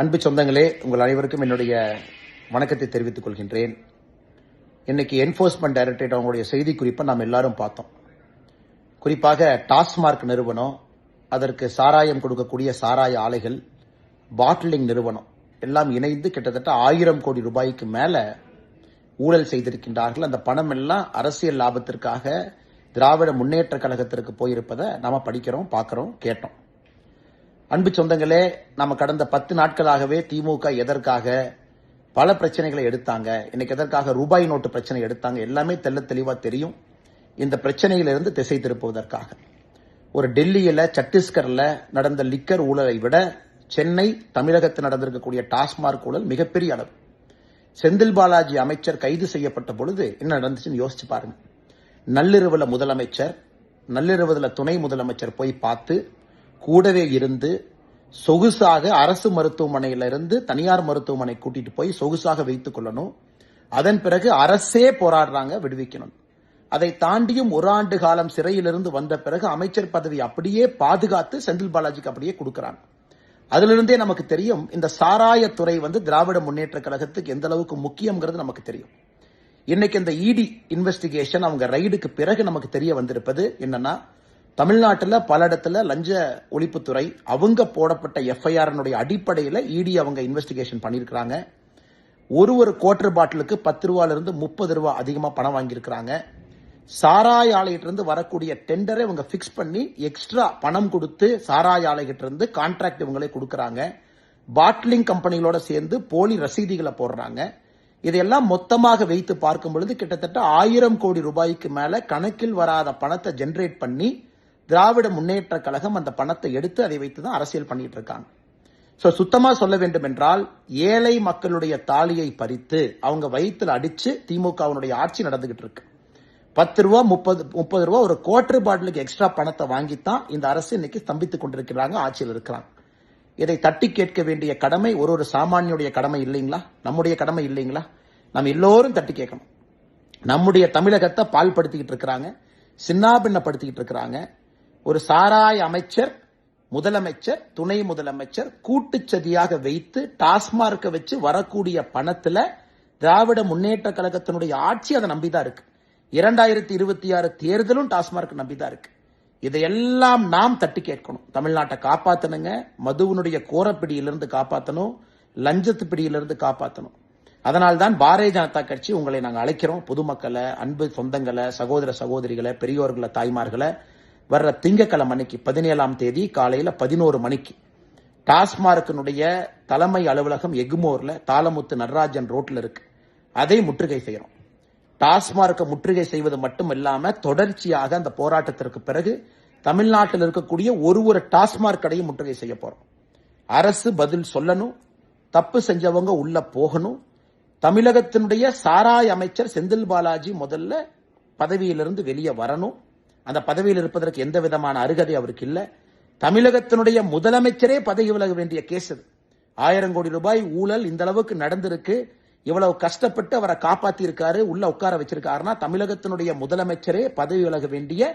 அன்பு சொந்தங்களே, உங்கள் அனைவருக்கும் என்னுடைய வணக்கத்தை தெரிவித்துக் கொள்கின்றேன். இன்னைக்கு என்ஃபோர்ஸ்மெண்ட் டைரக்டரேட் அவங்களுடைய செய்தி குறிப்பை நாம் எல்லாரும் பார்த்தோம். குறிப்பாக டாஸ்மார்க் நிறுவனம், அதற்கு சாராயம் கொடுக்கக்கூடிய சாராய ஆலைகள், பாட்டிலிங் நிறுவனம் எல்லாம் இணைந்து கிட்டத்தட்ட 1000 கோடி ரூபாய்க்கு மேல ஊழல் செய்திருக்கின்றார்கள். அந்த பணம் எல்லாம் அரசியல் லாபத்திற்காக திராவிட முன்னேற்ற கழகத்திற்கு போயிருப்பதை நாம படிக்கிறோம், பார்க்கிறோம், கேட்டோம். அன்பு சொந்தங்களே, நம்ம கடந்த 10 நாட்களாகவே திமுக எதற்காக பல பிரச்சனைகளை எடுத்தாங்க, இன்னைக்கு எதற்காக ரூபாய் நோட்டு பிரச்சனை எடுத்தாங்க, எல்லாமே தெள்ள தெளிவா தெரியும். இந்த பிரச்சனையிலிருந்து திசை திருப்புவதற்காக ஒரு டெல்லியில, சத்தீஸ்கர்ல நடந்த லிக்கர் ஊழலை விட சென்னை, தமிழகத்தில் நடந்திருக்கக்கூடிய டாஸ்மார்க் ஊழல் மிகப்பெரிய அளவு. செந்தில் பாலாஜி அமைச்சர் கைது செய்யப்பட்ட பொழுது என்ன நடந்துச்சுன்னு யோசிச்சு பாருங்க. நள்ளிரவுல முதலமைச்சர், நள்ளிரவுல துணை முதலமைச்சர் போய் பார்த்து கூடவே இருந்து சொகுசாக அரசு மருத்துவமனையிலிருந்து தனியார் மருத்துவமனை கூட்டிட்டு போய் சொகுசாக வைத்துக் கொள்ளணும். அதன் பிறகு அரசே போராடுறாங்க விடுவிக்கணும். அதை தாண்டியும் 1 ஆண்டு காலம் சிறையிலிருந்து வந்த பிறகு அமைச்சர் பதவி அப்படியே பாதுகாத்து செந்தில் பாலாஜிக்கு அப்படியே கொடுக்கிறாங்க. அதிலிருந்தே நமக்கு தெரியும் இந்த சாராயத்துறை திராவிட முன்னேற்ற கழகத்துக்கு எந்த அளவுக்கு முக்கியம்ங்கிறது நமக்கு தெரியும். இன்னைக்கு இந்த இடி இன்வெஸ்டிகேஷன் அவங்க ரைடுக்கு பிறகு நமக்கு தெரிய வந்திருப்பது என்னன்னா, தமிழ்நாட்டில் பல இடத்துல லஞ்ச ஒழிப்புத்துறை அவங்க போடப்பட்ட எஃப்ஐஆர் அடிப்படையில் இடி அவங்க இன்வெஸ்டிகேஷன் பண்ணியிருக்கிறாங்க. ஒரு குவார்டர் பாட்டிலுக்கு 10 ரூபாயிலிருந்து 30 ரூபாய் அதிகமா பணம் வாங்கியிருக்கிறாங்க. சாராய ஆலையிட்டிருந்து வரக்கூடிய டெண்டரை இவங்க பிக்ஸ் பண்ணி எக்ஸ்ட்ரா பணம் கொடுத்து சாராய ஆலைகிட்ட இருந்து கான்ட்ராக்ட் இவங்களே கொடுக்கறாங்க. பாட்லிங் கம்பெனிகளோட சேர்ந்து போலி ரசீதிகளை போடுறாங்க. இதையெல்லாம் மொத்தமாக வைத்து பார்க்கும் பொழுது கிட்டத்தட்ட 1000 கோடி ரூபாய்க்கு மேல கணக்கில் வராத பணத்தை ஜெனரேட் பண்ணி திராவிட முன்னேற்ற கழகம் அந்த பணத்தை எடுத்து அதை வைத்துதான் அரசியல் பண்ணிட்டு இருக்காங்க. சுத்தமா சொல்ல வேண்டும் என்றால், ஏழை மக்களுடைய தாலியை பறித்து அவங்க வயிற்றுல அடிச்சு திமுகவினுடைய ஆட்சி நடந்துகிட்டு இருக்கு. 10 ரூபா 30 ரூபா ஒரு குவார்டர் பாட்டிலுக்கு எக்ஸ்ட்ரா பணத்தை வாங்கித்தான் இந்த அரசு இன்னைக்கு ஸ்தம்பித்துக் கொண்டிருக்கிறாங்க, ஆட்சியில் இருக்கிறாங்க. இதை தட்டி கேட்க வேண்டிய கடமை ஒரு சாமானியுடைய கடமை இல்லைங்களா? நம்முடைய கடமை இல்லைங்களா? நம்ம எல்லோரும் தட்டி கேட்கணும். நம்முடைய தமிழகத்தை பால்படுத்திக்கிட்டு இருக்கிறாங்க, சின்னாபின்னப்படுத்திக்கிட்டு இருக்கிறாங்க. ஒரு சாராய அமைச்சர், முதலமைச்சர், துணை முதலமைச்சர் கூட்டுச்சதியாக வைத்து டாஸ்மார்க்கை வச்சு வரக்கூடிய பணத்துல திராவிட முன்னேற்ற கழகத்தினுடைய ஆட்சி அதை நம்பிதான் இருக்கு. 2026 தேர்தலும் டாஸ்மார்க் நம்பிதான் இருக்கு. இதையெல்லாம் நாம் தட்டி கேட்கணும். தமிழ்நாட்டை காப்பாத்தணுங்க, மதுவினுடைய கோரப்பிடியிலிருந்து காப்பாற்றணும், லஞ்சத்து பிடியிலிருந்து காப்பாற்றணும். அதனால்தான் பாரதிய ஜனதா கட்சி உங்களை நாங்கள் அழைக்கிறோம். பொதுமக்களை, அன்பு சொந்தங்களை, சகோதர சகோதரிகளை, பெரியோர்களை, தாய்மார்களை வர்ற திங்கட்கிழமை அன்னைக்கு 17ஆம் தேதி காலையில 11 மணிக்கு டாஸ்மார்க்கினுடைய தலைமை அலுவலகம் எகுமோர்ல தாளமுத்து நடராஜன் ரோட்ல இருக்கு. அதை முற்றுகை செய்யறோம். டாஸ்மார்க்கை முற்றுகை செய்வது மட்டும் இல்லாம தொடர்ச்சியாக அந்த போராட்டத்திற்கு பிறகு தமிழ்நாட்டில் இருக்கக்கூடிய ஒரு டாஸ்மார்க் கடையும் முற்றுகை செய்ய போறோம். அரசு பதில் சொல்லணும், தப்பு செஞ்சவங்க உள்ள போகணும். தமிழகத்தினுடைய சாராய அமைச்சர் செந்தில் பாலாஜி முதல்ல பதவியிலிருந்து வெளியே வரணும். அந்த பதவியில் இருப்பதற்கு எந்த விதமான அருகதை அவருக்கு இல்ல. தமிழகத்தினுடைய முதலமைச்சரே பதவி விலக வேண்டிய கேஸ் இது. 1000 கோடி ரூபாய் ஊழல் இந்த அளவுக்கு நடந்திருக்கு. இவ்வளவு கஷ்டப்பட்டு அவரை காப்பாத்தி இருக்காரு, உள்ள உட்கார வச்சிருக்காருன்னா தமிழகத்தினுடைய முதலமைச்சரே பதவி விலக வேண்டிய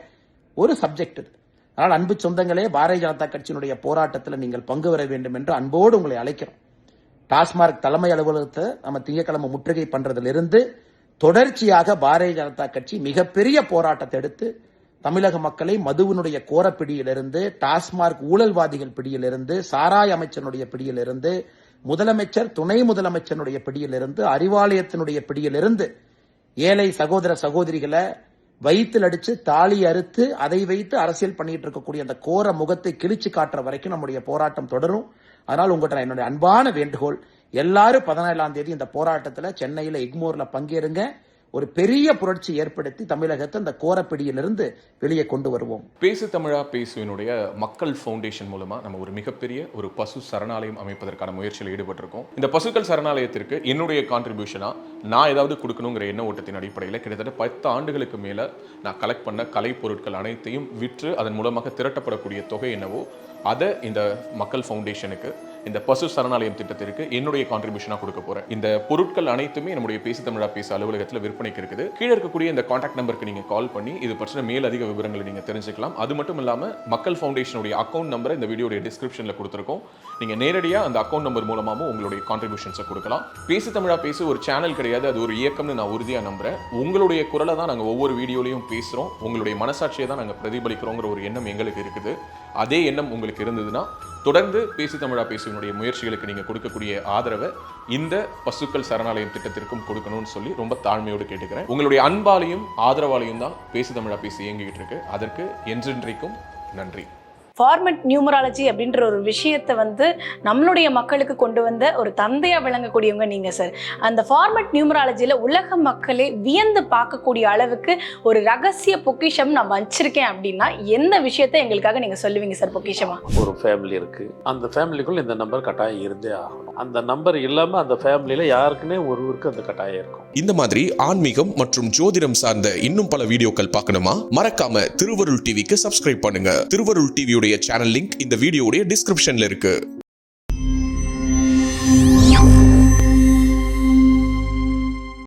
ஒரு சப்ஜெக்ட் இது. அதனால் அன்பு சொந்தங்களே, பாரதிய ஜனதா கட்சியினுடைய போராட்டத்தில் நீங்கள் பங்கு பெற வேண்டும் என்று அன்போடு உங்களை அழைக்கிறோம். டாஸ்மார்க் தலைமை அலுவலகத்தை நம்ம திங்கட்கிழமை முற்றுகை பண்றதிலிருந்து தொடர்ச்சியாக பாரதிய ஜனதா கட்சி மிகப்பெரிய போராட்டத்தை எடுத்து தமிழக மக்களை மதுவினுடைய கோரப்பிடியிலிருந்து, டாஸ்மார்க் ஊழல்வாதிகள் பிடியிலிருந்து, சாராய அமைச்சனுடைய பிடியிலிருந்து, முதலமைச்சர், துணை முதலமைச்சருடைய பிடியிலிருந்து, அறிவாலயத்தினுடைய பிடியிலிருந்து ஏழை சகோதர சகோதரிகளை வயிற்றில் அடிச்சு தாலி அறுத்து அதை வைத்து அரசியல் பண்ணிட்டு இருக்கக்கூடிய அந்த கோர முகத்தை கிழிச்சு காட்டுற வரைக்கும் நம்முடைய போராட்டம் தொடரும். அதனால் உங்கள்கிட்ட என்னுடைய அன்பான வேண்டுகோள், எல்லாரும் 17ஆம் தேதி இந்த போராட்டத்தில் சென்னையில எக்மோர்ல பங்கேறுங்க. ஒரு பெரிய புரட்சி ஏற்படுத்தி தமிழகத்தை அந்த கோரப்பிடியிலிருந்து வெளியே கொண்டு வருவோம். பேசு தமிழா பேசுவினுடைய மக்கள் ஃபவுண்டேஷன் மூலமா நம்ம ஒரு மிகப்பெரிய ஒரு பசு சரணாலயம் அமைப்பதற்கான முயற்சியில் ஈடுபட்டிருக்கோம். இந்த பசுக்கள் சரணாலயத்திற்கு என்னுடைய கான்ட்ரிபியூஷனா நான் ஏதாவது கொடுக்கணுங்கிற எண்ண ஓட்டத்தின் அடிப்படையில் கிட்டத்தட்ட 10 ஆண்டுகளுக்கு மேல நான் கலெக்ட் பண்ண கலை பொருட்கள் அனைத்தையும் விற்று அதன் மூலமாக திரட்டப்படக்கூடிய தொகை என்னவோ அதை இந்த மக்கள் ஃபவுண்டேஷனுக்கு இந்த பசு சரணாலயம் திட்டத்திற்கு என்னுடைய கான்ட்ரிபியூஷனாக கொடுக்க போறேன். இந்த பொருட்கள் அனைத்துமே நம்முடைய பேசி தமிழா பேச அலுவலகத்தில் விற்பனைக்கு இருக்குது. கீழே இருக்கக்கூடிய இந்த கான்டாக்ட் நம்பருக்கு நீங்க கால் பண்ணி இது பற்றின மேல் அதிக விவரங்களை நீங்க தெரிஞ்சுக்கலாம். அது மட்டும் இல்லாம மக்கள் ஃபவுண்டேஷனுடைய அக்கௌண்ட் நம்பரை இந்த வீடியோடைய டிஸ்கிரிப்ஷன்ல கொடுத்துருக்கோம். நீங்க நேரடியா அந்த அக்கௌண்ட் நம்பர் மூலமாகவும் உங்களுடைய கான்ட்ரிபியூஷன்ஸை கொடுக்கலாம். பேசி தமிழா பேச ஒரு சேனல் கிடையாது, அது ஒரு இயக்கம்னு நான் உறுதியா நம்புறேன். உங்களுடைய குரலை தான் நாங்கள் ஒவ்வொரு வீடியோலையும் பேசுறோம், உங்களுடைய மனசாட்சியை தான் நாங்கள் பிரதிபலிக்கிறோங்கிற ஒரு எண்ணம் எங்களுக்கு இருக்குது. அதே எண்ணம் உங்களுக்கு இருந்ததுன்னா தொடர்ந்து பேசி தமிழா பேசுவனுடைய முயற்சிகளுக்கு நீங்க கொடுக்கக்கூடிய ஆதரவை இந்த பசுக்கள் சரணாலயம் திட்டத்திற்கும் கொடுக்கணும்னு சொல்லி ரொம்ப தாழ்மையோடு கேட்டுக்கிறேன். உங்களுடைய அன்பாலையும் ஆதரவாலையும் தான் பேசி தமிழா பேசி இயங்கிட்டு இருக்கு. அதற்கு என்றென்றைக்கும் நன்றி. ஃபார்மட் நியூமராலஜி அப்படின்ற ஒரு விஷயத்தை வந்து நம்மளுடைய மக்களுக்கு கொண்டு வந்த ஒரு தந்தையா விளங்கக்கூடியவங்க நீங்க சார். அந்த ஃபார்மட் நியூமராலஜியில் உலக மக்களே வியந்து பார்க்கக்கூடிய அளவுக்கு ஒரு ரகசிய பொக்கிஷம் நான் வச்சிருக்கேன் அப்படின்னா எந்த விஷயத்தை எங்களுக்காக நீங்க சொல்லுவீங்க சார் பொக்கிஷமா? ஒரு ஃபேமிலி இருக்கு, அந்த ஃபேமிலிக்குள்ள இந்த நம்பர் கட்டாயம் இருந்தே ஆகணும். அந்த நம்பர் இல்லாம அந்த ஃபேமிலியில யாருக்குன்னே ஒருவருக்கு அந்த கட்டாயம் இருக்கும். இந்த மாதிரி ஆன்மீகம் மற்றும் ஜோதிடம் சார்ந்த இன்னும் பல வீடியோக்கள் பார்க்கணுமா? மறக்காம திருவருள் டிவிக்கு சப்ஸ்கிரைப் பண்ணுங்க. திருவருள் டிவியோட சேனல் லிங்க் இந்த வீடியோடைய டிஸ்கிரிப்ஷன்ல இருக்கு.